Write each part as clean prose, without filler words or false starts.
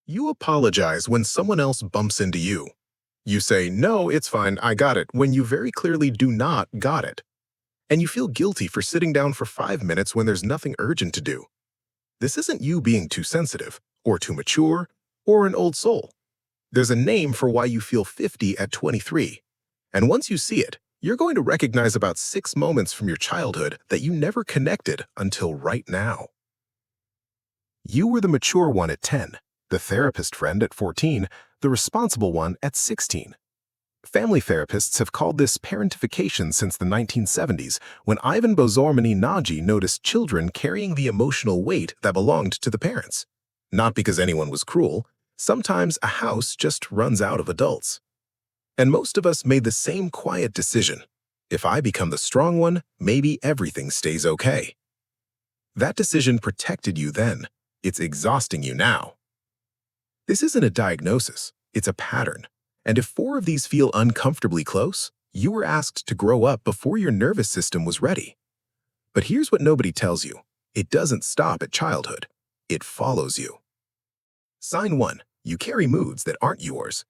You apologize when someone else bumps into you. You say, "No, it's fine, I got it," when you very clearly do not got it. And you feel guilty for sitting down for 5 minutes when there's nothing urgent to do. This isn't you being too sensitive, or too mature, or an old soul. There's a name for why you feel 50 at 23. And once you see it, you're going to recognize about 6 moments from your childhood that you never connected until right now. You were the mature one at 10, the therapist friend at 14, the responsible one at 16. Family therapists have called this parentification since the 1970s, when Ivan Bozormany-Nagy noticed children carrying the emotional weight that belonged to the parents. Not because anyone was cruel, sometimes a house just runs out of adults. And most of us made the same quiet decision. If I become the strong one, maybe everything stays okay. That decision protected you then. It's exhausting you now. This isn't a diagnosis, it's a pattern. And if 4 of these feel uncomfortably close, you were asked to grow up before your nervous system was ready. But here's what nobody tells you. It doesn't stop at childhood. It follows you. Sign 1. You carry moods that aren't yours.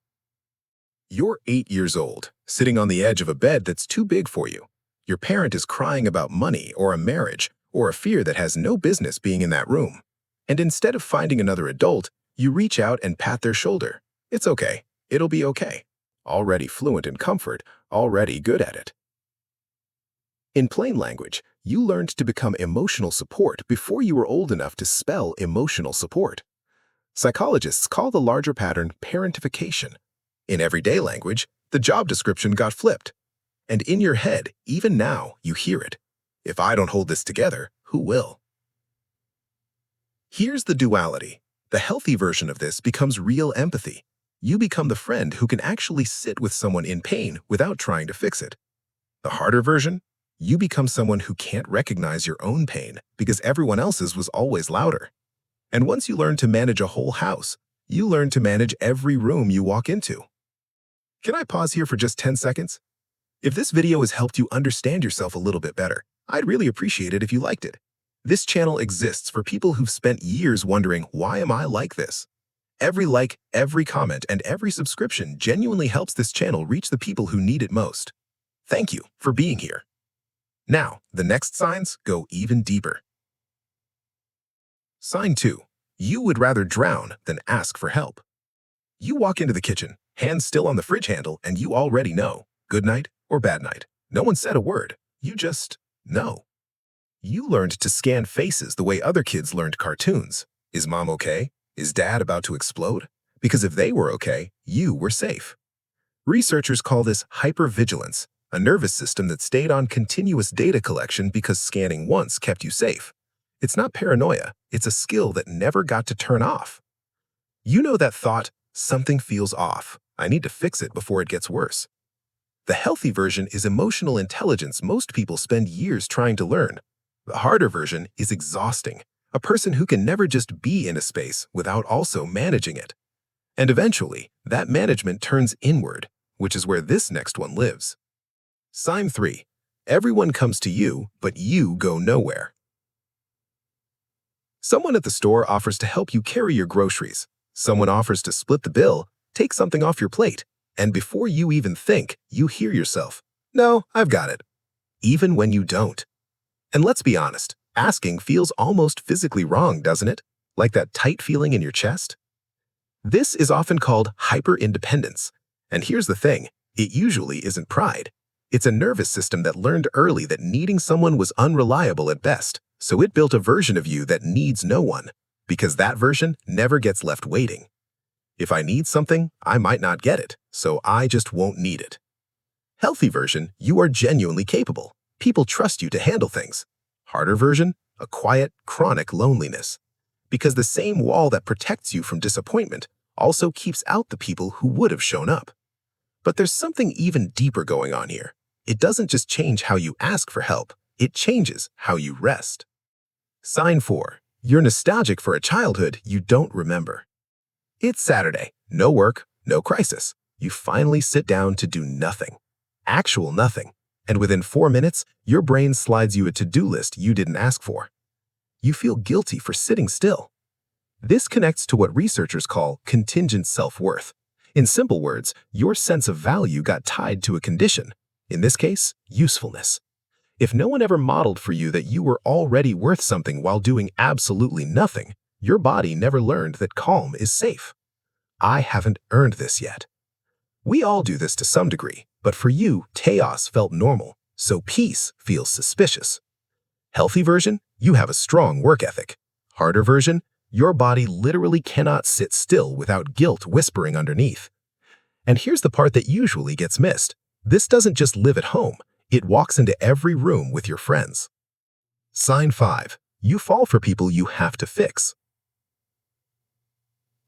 You're 8 years old, sitting on the edge of a bed that's too big for you. Your parent is crying about money or a marriage or a fear that has no business being in that room. And instead of finding another adult, you reach out and pat their shoulder. It's okay. It'll be okay. Already fluent in comfort, already good at it. In plain language, you learned to become emotional support before you were old enough to spell emotional support. Psychologists call the larger pattern parentification. In everyday language, the job description got flipped. And in your head, even now, you hear it. If I don't hold this together, who will? Here's the duality. The healthy version of this becomes real empathy. You become the friend who can actually sit with someone in pain without trying to fix it. The harder version? You become someone who can't recognize your own pain because everyone else's was always louder. And once you learn to manage a whole house, you learn to manage every room you walk into. Can I pause here for just 10 seconds? If this video has helped you understand yourself a little bit better, I'd really appreciate it if you liked it. This channel exists for people who've spent years wondering, why am I like this? Every like, every comment, and every subscription genuinely helps this channel reach the people who need it most. Thank you for being here. Now, the next signs go even deeper. Sign 2. You would rather drown than ask for help. You walk into the kitchen, hands still on the fridge handle, and you already know, good night or bad night. No one said a word. You just know. You learned to scan faces the way other kids learned cartoons. Is mom okay? Is dad about to explode? Because if they were okay, you were safe. Researchers call this hypervigilance, a nervous system that stayed on continuous data collection because scanning once kept you safe. It's not paranoia, it's a skill that never got to turn off. You know that thought, something feels off. I need to fix it before it gets worse. The healthy version is emotional intelligence most people spend years trying to learn. The harder version is exhausting. A person who can never just be in a space without also managing it. And eventually, that management turns inward, which is where this next one lives. Sign 3. Everyone comes to you, but you go nowhere. Someone at the store offers to help you carry your groceries. Someone offers to split the bill, take something off your plate, and before you even think, you hear yourself, "No, I've got it." Even when you don't. And let's be honest, asking feels almost physically wrong, doesn't it? Like that tight feeling in your chest? This is often called hyper-independence. And here's the thing, it usually isn't pride. It's a nervous system that learned early that needing someone was unreliable at best, so it built a version of you that needs no one, because that version never gets left waiting. If I need something, I might not get it, so I just won't need it. Healthy version, you are genuinely capable. People trust you to handle things. Harder version, a quiet, chronic loneliness. Because the same wall that protects you from disappointment also keeps out the people who would have shown up. But there's something even deeper going on here. It doesn't just change how you ask for help, it changes how you rest. Sign 4. You're nostalgic for a childhood you don't remember. It's Saturday, no work, no crisis. You finally sit down to do nothing. Actual nothing. And within 4 minutes, your brain slides you a to-do list you didn't ask for. You feel guilty for sitting still. This connects to what researchers call contingent self-worth. In simple words, your sense of value got tied to a condition, in this case, usefulness. If no one ever modeled for you that you were already worth something while doing absolutely nothing, your body never learned that calm is safe. I haven't earned this yet. We all do this to some degree, but for you, chaos felt normal, so peace feels suspicious. Healthy version, you have a strong work ethic. Harder version, your body literally cannot sit still without guilt whispering underneath. And here's the part that usually gets missed. This doesn't just live at home, it walks into every room with your friends. Sign 5. You fall for people you have to fix.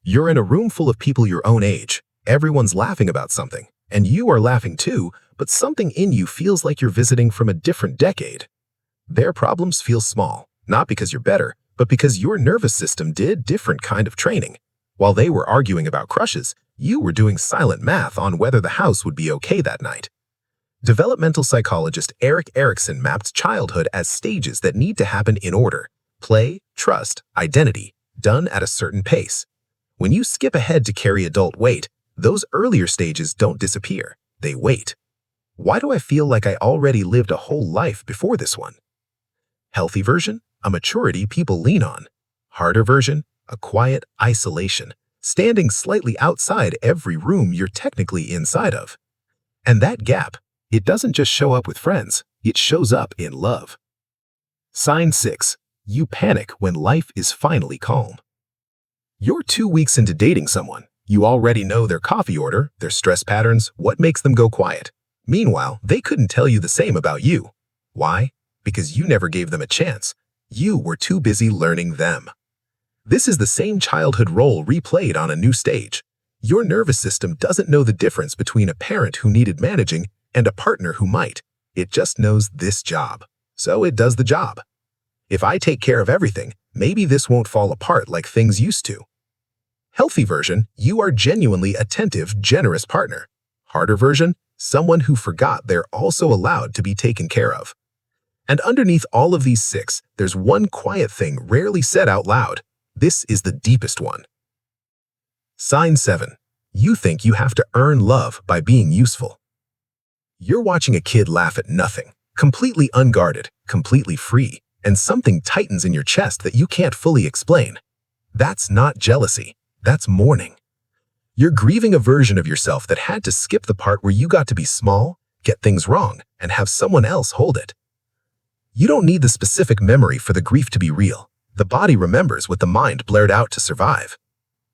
You're in a room full of people your own age. Everyone's laughing about something, and you are laughing too, but something in you feels like you're visiting from a different decade. Their problems feel small, not because you're better, but because your nervous system did different kind of training. While they were arguing about crushes, you were doing silent math on whether the house would be okay that night. Developmental psychologist Erik Erikson mapped childhood as stages that need to happen in order: play, trust, identity, done at a certain pace. When you skip ahead to carry adult weight, those earlier stages don't disappear, they wait. Why do I feel like I already lived a whole life before this one? Healthy version, a maturity people lean on. Harder version, a quiet isolation, standing slightly outside every room you're technically inside of. And that gap, it doesn't just show up with friends, it shows up in love. Sign 6. You panic when life is finally calm. You're 2 weeks into dating someone. You already know their coffee order, their stress patterns, what makes them go quiet. Meanwhile, they couldn't tell you the same about you. Why? Because you never gave them a chance. You were too busy learning them. This is the same childhood role replayed on a new stage. Your nervous system doesn't know the difference between a parent who needed managing and a partner who might. It just knows this job. So it does the job. If I take care of everything, maybe this won't fall apart like things used to. Healthy version, you are genuinely attentive, generous partner. Harder version, someone who forgot they're also allowed to be taken care of. And underneath all of these 6, there's one quiet thing rarely said out loud. This is the deepest one. Sign 7. You think you have to earn love by being useful. You're watching a kid laugh at nothing, completely unguarded, completely free, and something tightens in your chest that you can't fully explain. That's not jealousy. That's mourning. You're grieving a version of yourself that had to skip the part where you got to be small, get things wrong, and have someone else hold it. You don't need the specific memory for the grief to be real. The body remembers what the mind blared out to survive.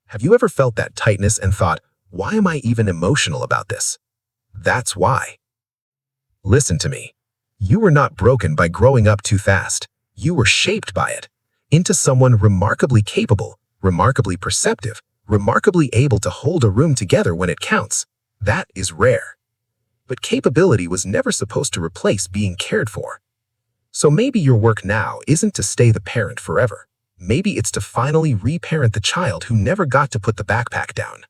Have you ever felt that tightness and thought, why am I even emotional about this? That's why. Listen to me. You were not broken by growing up too fast. You were shaped by it, into someone remarkably capable, remarkably perceptive, remarkably able to hold a room together when it counts. That is rare. But capability was never supposed to replace being cared for. So maybe your work now isn't to stay the parent forever. Maybe it's to finally reparent the child who never got to put the backpack down.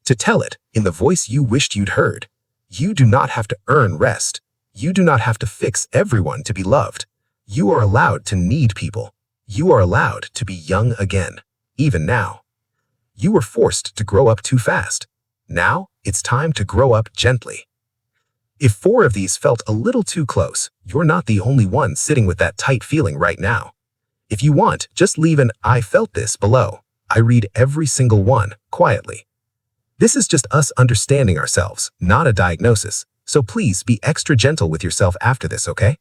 To tell it, in the voice you wished you'd heard, you do not have to earn rest. You do not have to fix everyone to be loved. You are allowed to need people. You are allowed to be young again, even now. You were forced to grow up too fast. Now, it's time to grow up gently. If 4 of these felt a little too close, you're not the only one sitting with that tight feeling right now. If you want, just leave an "I felt this" below. I read every single one, quietly. This is just us understanding ourselves, not a diagnosis, so please be extra gentle with yourself after this, okay?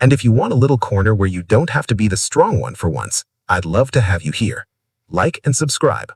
And if you want a little corner where you don't have to be the strong one for once, I'd love to have you here. Like and subscribe.